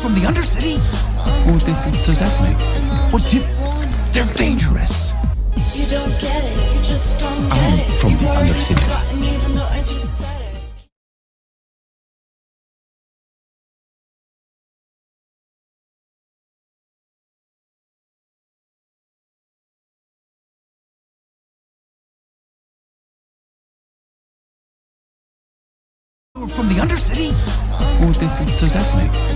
From the Undercity? What difference does that make? They're dangerous. You don't get it, you just don't get I'm it. from You've the already Undercity. forgotten even though I just said it. From the Undercity? What difference does that make?